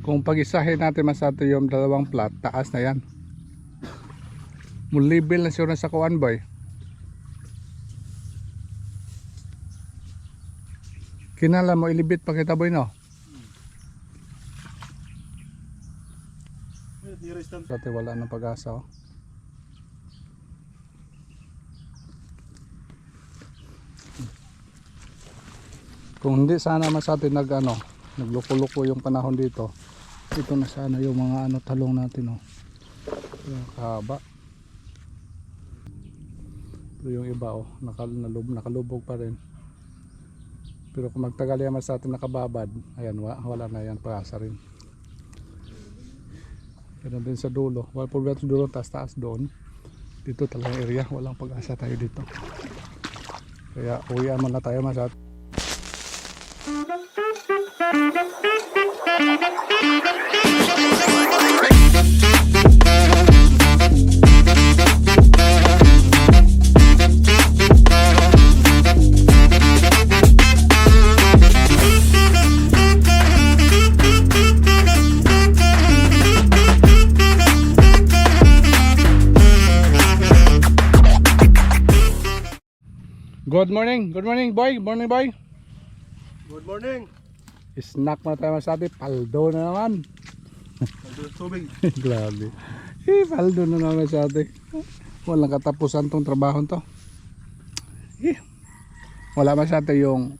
Kung pag-isahin natin masato yung dalawang plat, taas na yan. Mulibel na siya sa kuan boy. Kinala mo ilibit pa kita boy no? Dati wala nang pag-asa oh. Kung hindi sana masabi nagloko-loko yung panahon dito, ito na sana yung mga talong natin oh. Yung kahaba. Ito yung iba oh, nakalubog pa rin. Pero kung magtagal yan sa atin nakababad, ayan wala na yan, pag-asa rin. Ganun din sa dulo, wala problema sa dulo, taas doon. Dito talagang area, walang pag-asa tayo dito. Kaya uwian muna tayo masat. Good morning boy, Good morning. Snack na tayo masabi, paldo na naman. Paldo tubig. Grabe. Paldo na naman sa atin. Walang katapusan tong trabaho to. Wala masyado yung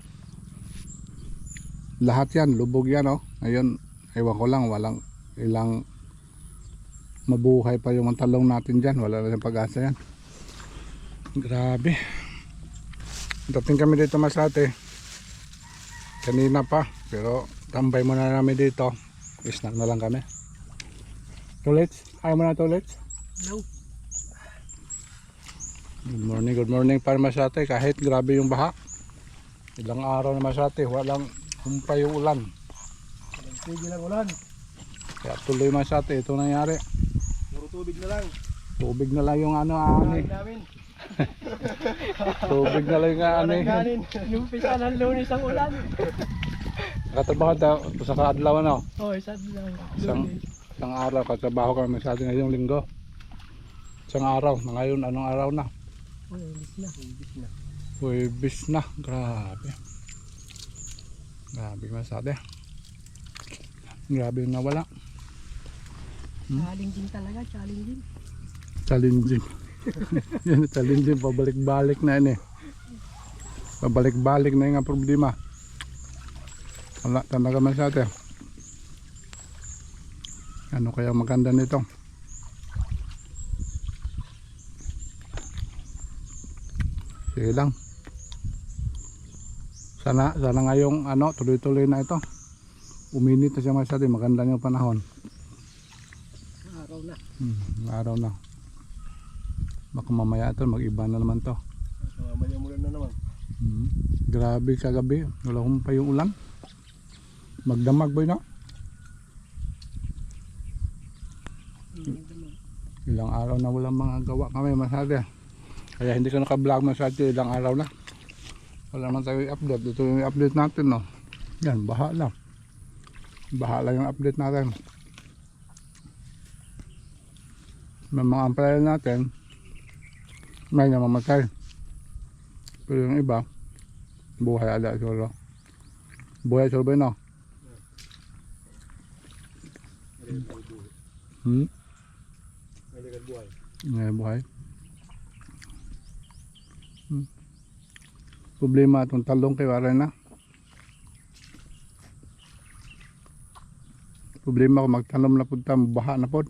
lahat yan, lubog yan oh. Ngayon, ewan ko lang, walang ilang mabuhay pa yung talong natin dyan. Wala na yung pag-asa yan. Grabe. Dating kami dito masate kanina pa, pero tambay muna namin dito. Snack na lang kami. Toilets? Ayaw mo na toilets? No. Good morning para masate. Kahit grabe yung baha, ilang araw na masate, walang humpay yung ulan. Sige lang ulan. Kaya tuloy masate, ito nangyari. Puro tubig na lang. Tubig na lang yung Namin. Tubig na lang yung Numpisa ng Lunes ang ulan. Nakatrabaho tayo sa kaadlaw Oh, isa lang. Isang araw, katrabaho kami masate ngayong linggo. Isang araw, ngayon anong araw na? Huwebes na. Grabe. Grabe masate. Grabe yung nawala. Challenging talaga, challenging. Challenging. Yan, challenging, pabalik-balik na yun eh. Pabalik-balik na yung problema. Wala talaga masate. Ano kaya maganda nito? Sige lang. Sana ngayong tuloy-tuloy na ito. Uminit na siya masate, maganda yung panahon. Araw na. Araw na. Baka mamaya ito mag-iba na naman to. Mamaya mula na naman. Grabe kagabi, wala pa yung ulan. Magdamag boy no? Ilang araw na walang mga gawa kami masade. Kaya hindi ka naka-vlog masade, ilang araw na. Wala naman tayo i-update. Ito yung i-update natin no. Yan, baha lang. Baha lang yung update natin. May mga amplayan natin, may namamatay. Pero yung iba, buhay ala siguro. Buhay siguro ba no? May buhay. Problema itong talong kay wala na. Problema kung magtanom na po tayo, baha na po.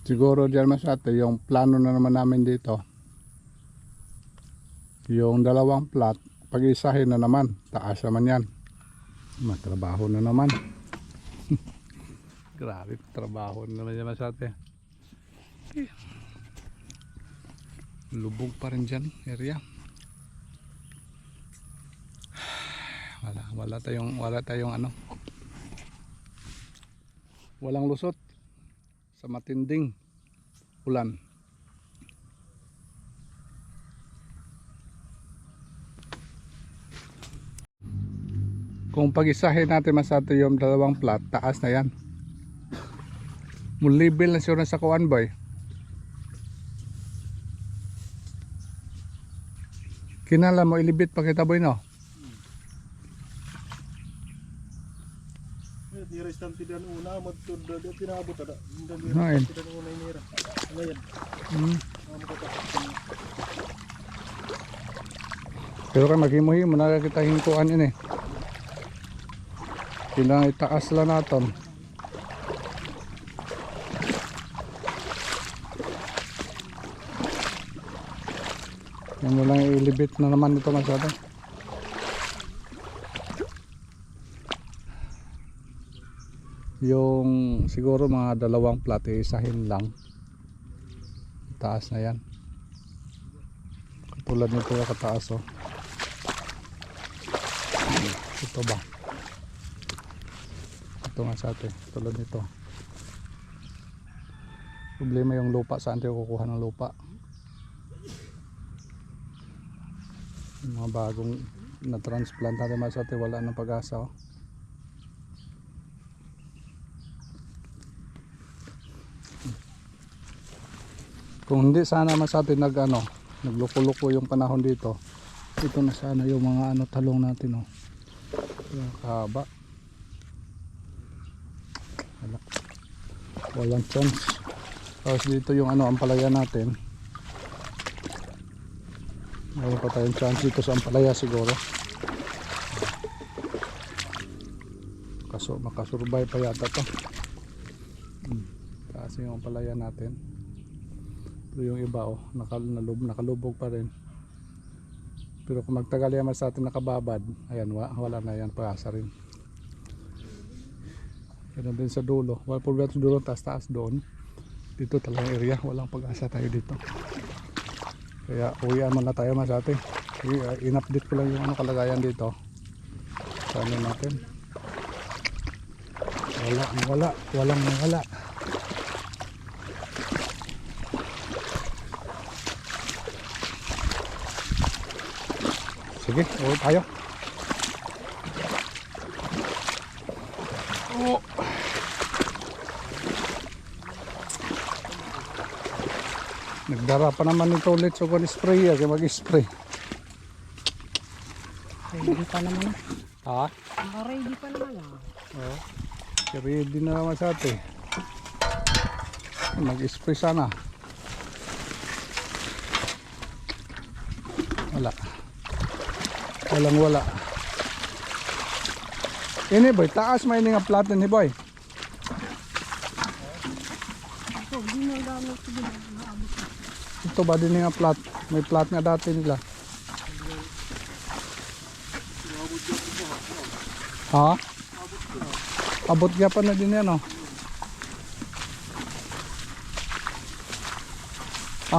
Siguro dyan masate, yung plano na naman namin dito, yung dalawang plat, pag-isahin na naman, taas naman yan. Matrabaho na naman. Grabe, trabaho na naman yan masate. Lubog pa rin dyan area. Wala tayong walang lusot sa matinding ulan. Kung pag-isahin natin masato yung dalawang plat, taas na yan. Mulibel na siya sa kuan boy. Kinala mo ilibit pa kita boy no? Di restante dan una matud da pinabot ada. Ngayon. Dan una inira. Ngayon. Pero kay maghimuhi mo na kita hingkuan ini. Kailangan itaas lang naton. Yan mo lang ilibit na naman ito masyado. Yung siguro mga dalawang plat isahin lang. Taas na yan. Katulad nito yung kataas oh. Ito ba? Ito nga sa atin. Tulad nito. Problema yung lupa. Saan tayo kukuha ng lupa? Yung mga bagong na-transplant natin sa atin. Wala ng pag-asa oh. Kung hindi sana masabi nagloko-loko yung panahon dito. Ito na sana yung mga talong natin oh. Yung kahaba. Walang chance. Tapos dito yung ampalaya natin. Mayroon pa tayong chance dito sa ampalaya siguro. Kaso makasurvive pa yata to. Kasi yung ampalaya natin. Pero yung iba nakalubog pa rin. Pero kung magtagal yan sa atin nakababad, ayan wala na yan, pag-asa rin. Ganun din sa dulo. Wala po sa dulo, taas doon. Dito talagang area, walang pag-asa tayo dito. Kaya uwian muna tayo sa atin. In-update ko lang yung kalagayan dito. Sana natin. Walang. Sige, uwi tayo. Oh. Nagdara pa naman ito ulit so kung spray kaya mag-spray. Ready pa naman. Ha? Ready pa naman. Oo. Ready na naman sa atin. Mag-spray sana. Wala. Ini boy, taas may nga plat ni boy. Ito ba din nga plat? May plat nga dati nila. Ha? Abot nga pa na din yan oh.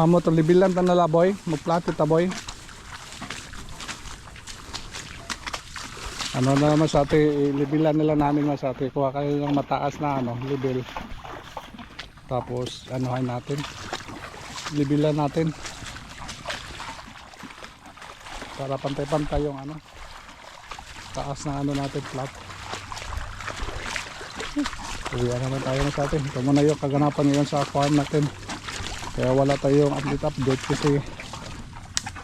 Mo to libilan ta nala boy, magplat ta boy. Na naman sa atin, libilan nila namin sa atin. Kuha kayo ng mataas na level. Tapos anuhan natin. Libilan natin. Para pantay-pantay yung taas na natin flat. Uwian naman tayo sa atin. Ito muna yung kaganapan ngayon sa farm natin. Kaya wala tayong update kasi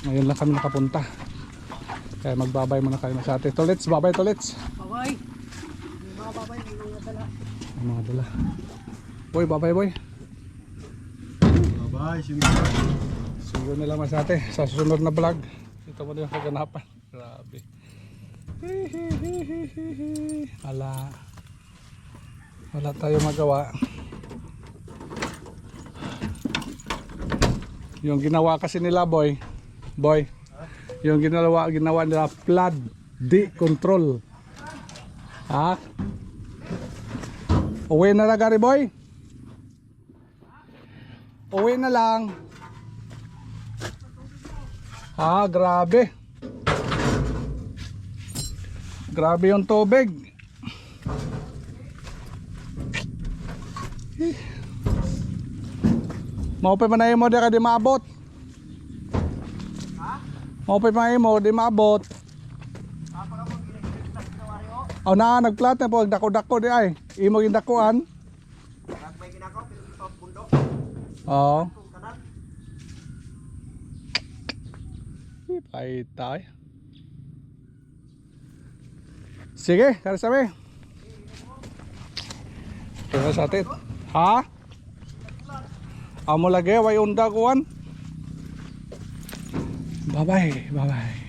ngayon lang kami nakapunta. Kaya magbabay muna kayo sa atin. Tolets, babay tolets. Babay. Babay mga dala. Mga dala. Boy, babay boy. Babay, Siguro na lang sa atin sa susunod na vlog. Ito mo yung kaganapan. Grabe. Wala tayo magawa. Yung ginawa kasi nila boy. Yung ginawa nila flood control. Ha? Uwi na lang gari boy. Uwi na lang. Ha, grabe. Grabe yung tubig. Maupay manahin mo di ka di maabot. Maupay manahin mo di maabot. O na nagplat na po dako-dako di ay. Imo yung dakuan. May ginagawa pero ito bundok. Oo. Kanan. Ipay. Sige, kaya sabi. Ito sa atin. Ha? Amo lagi way unda kuan. Bye bye.